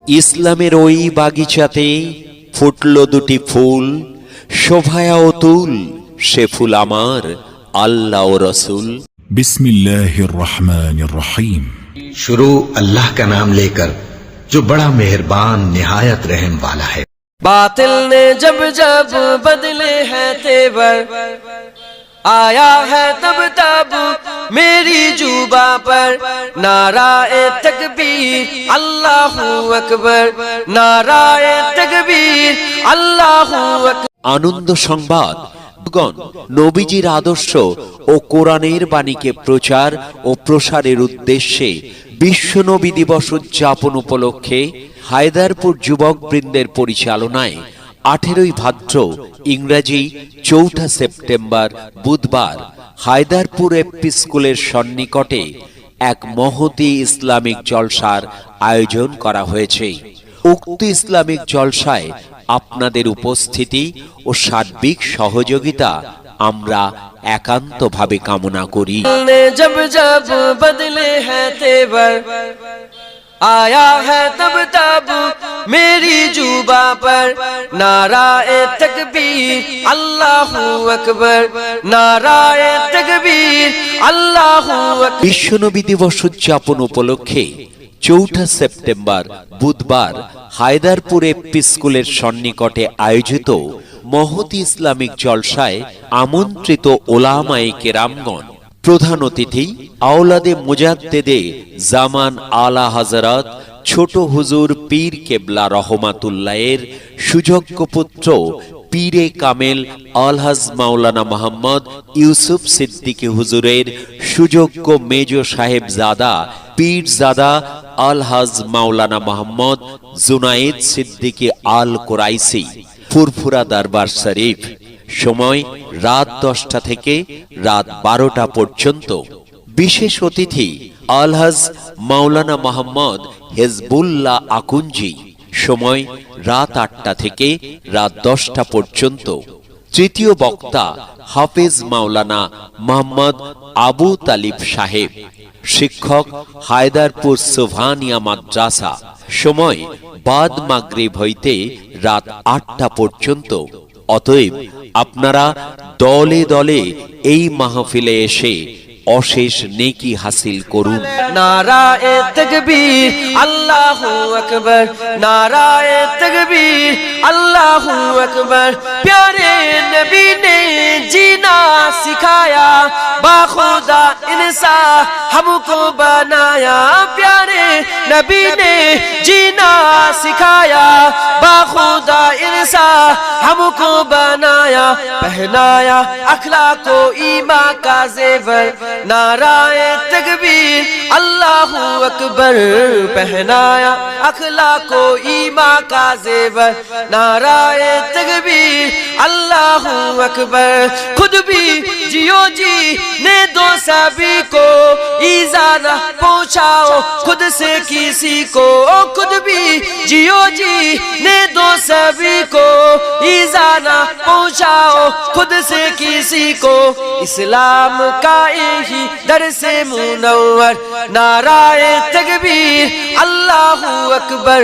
ইসলামের ওই বাগিচাতে ফুটলো দুটি ফুল, শোভায়া অতুল, সে ফুল আমার আল্লাহ ও রসুল। बिस्मिल्लाहिर रहमानिर रहीम। शुरू अल्लाह का नाम लेकर जो बड़ा मेहरबान निहायत रहम वाला है। बातिल ने जब जब बदले हैं तेवर, आया है तब तब मेरी जुबा पर नाराए तकबीर अल्लाहू अकबर, नाराए तकबीर अल्लाहू अकबर। আনন্দ সংবাদ, নবীজির আদর্শ ও কোরআনের বাণীকে প্রচার ও প্রসারের উদ্দেশ্যে বিশ্ব নবী দিবস উদযাপন উপলক্ষে হায়দারপুর যুবক বৃন্দের পরিচালনায় 18 ভাদ্র ইংরেজি 4 সেপ্টেম্বর বুধবার হায়দারপুর এপি স্কুলের সন্নিকটে এক মহতী ইসলামিক জলসার আয়োজন করা হয়েছে। উক্ত ইসলামিক জলসায় আপনাদের উপস্থিতি ও সার্বিক সহযোগিতা আমরা একান্তভাবে কামনা করি। जब जब बदले हैं तेवर, आया है तब तब मेरी जुबा पर नाराए तकबीर अल्लाहू अकबर, नाराए तकबीर अल्लाहू अकबर। বিশ্বনবী দিবস উদযাপন উপলক্ষে 4 সেপ্টেম্বর বুধবার হায়দারপুর এপি স্কুলের সন্নিকটে আয়োজিত মহতী ইসলামিক জলসায় আমন্ত্রিত ওলামায়ে কেরামগণ, প্রধান অতিথি আওলাদে মুজাদ্দেদে জামান আলা হযরত ছোট হুজুর পীর কেবলা রহমাতুল্লাহের সুযোগ্য পুত্র পীরে কামেল আলহাজ মাওলানা মোহাম্মদ ইউসুফ সিদ্দিকী হুজুরের সুযোগ্য মেজ সাহেবজাদা পীরজাদা আলহাজ মাওলানা মোহাম্মদ জুনায়েদ সিদ্দিকী আল কোরাইসি, ফুরফুরা দরবার শরীফ। সময় রাত 10টা থেকে রাত 12টা পর্যন্ত। বিশেষ অতিথি আলহাজ মাওলানা মোহাম্মদ হিজবুল্লাহ আকুঞ্জি। সময় রাত 8টা থেকে রাত 10টা পর্যন্ত। তৃতীয় বক্তা হাফেজ মাওলানা মোহাম্মদ আবু তালিব সাহেব, শিক্ষক হায়দারপুর সুবহানিয়া মাদ্রাসা। সময় বাদ মাগরিব হইতে রাত 8টা পর্যন্ত। অতএব আপনারা দলে দলে এই মাহফিলে এসে অশেষ নেকি হাসিল করুন। नाराए तकबीर अल्लाहू अकबर, नाराए तकबीर अल्लाहू अकबर। प्यारे नबी ने जीना सिखाया, बाखुदा इंसान हमको बनाया। प्यारे नबी ने जीना सिखाया, बाखुदा इंसान हमको बनाया। पहनाया अखलाको ईमान का जेवर, नाराए तकबीर अल्लाहू अकबर। पहनाया अखलाको ईमान का जेवर, नाराए तकबीर अल्लाहू अकबर। खुद भी जियो जी ने दो सभी को ईज़ा न पहुंचाओ खुद से किसी को। खुद भी जियो जी ने दो सभी को ईज़ा न पहुंचाओ खुद से किसी को। इस्लाम का ही दर से मुनव्वर, नाराए तकबीर अल्लाहू अकबर।